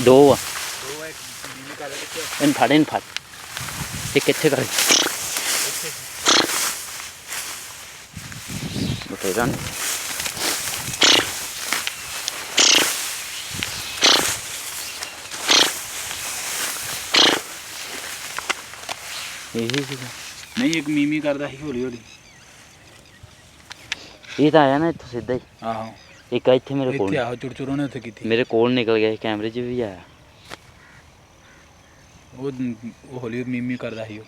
ਦੋ ਆ ਇਹਨੂੰ ਫੜ ਇਹਨੂੰ ਫੜ ਇਹ ਕਿੱਥੇ ਕਰ ਬਤੇਰਾ ਇਹੀ ਸੀਗਾ ਨਹੀਂ ਇੱਕ ਮੀਮੀ ਕਰਦਾ ਸੀ ਹੌਲੀ ਹੌਲੀ ਇਹ ਤਾਂ ਆਇਆ ਨਾ ਇੱਥੋਂ ਸਿੱਧਾ ਹੀ ਆਹੋ ਇੱਕ ਇੱਥੇ ਮੇਰੇ ਕੋਲ ਇੱਥੇ ਆਹੋ ਚੁਰਚੁਰ ਉਹਨੇ ਉੱਥੇ ਕੀਤੀ ਮੇਰੇ ਕੋਲ ਨਿਕਲ ਗਿਆ ਸੀ ਕੈਮਰੇ 'ਚ ਵੀ ਆਇਆ ਉਹ ਹੌਲੀ ਮੀਮੀ ਕਰਦਾ ਸੀ ਉਹ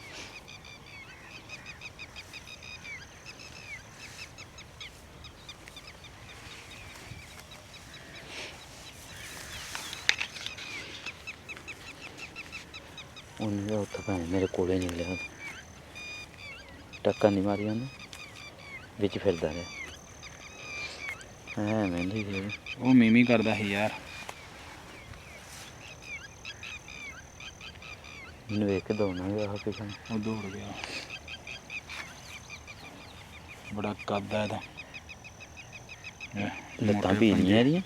ਉਹਨੇ ਉੱਥੇ ਭਾਵੇਂ ਮੇਰੇ ਕੋਲੇ ਨਿਕਲਿਆ ਟੱਕਾ ਨਹੀਂ ਮਾਰੀ ਉਹਨੇ ਵਿੱਚ ਫਿਰਦਾ ਰਿਹਾ ਮੈਨੂੰ ਉਹ ਮੀਮੀ ਕਰਦਾ ਸੀ ਯਾਰ ਮੈਨੂੰ ਵੇਖ ਕੇ ਦੌੜਨਾ ਗਿਆ ਪਿਛਾਂ ਉਹ ਦੌੜ ਗਿਆ ਬੜਾ ਕੱਦ ਹੈ ਇਹਦਾ ਲੱਤਾਂ ਪੀਲੀਆਂ ਇਹਦੀਆਂ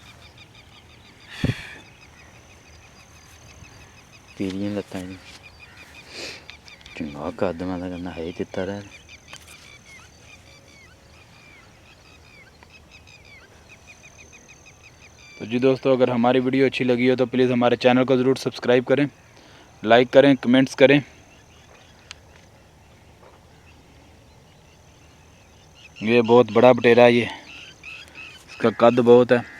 ਪੀਲੀਆਂ ਲੱਤਾਂ ਇਹਦੀਆਂ ਚੰਗਾ ਕੱਦ ਮੈਂ ਤਾਂ ਕਹਿੰਦਾ ਹੈ ਹੀ ਦਿੱਤਾ ਰਹਿ तो जी दोस्तों अगर हमारी वीडियो अच्छी लगी हो तो प्लीज़ हमारे चैनल को ज़रूर सब्सक्राइब करें लाइक करें कमेंट्स करें ये बहुत बड़ा बटेरा है ये इसका कद बहुत है।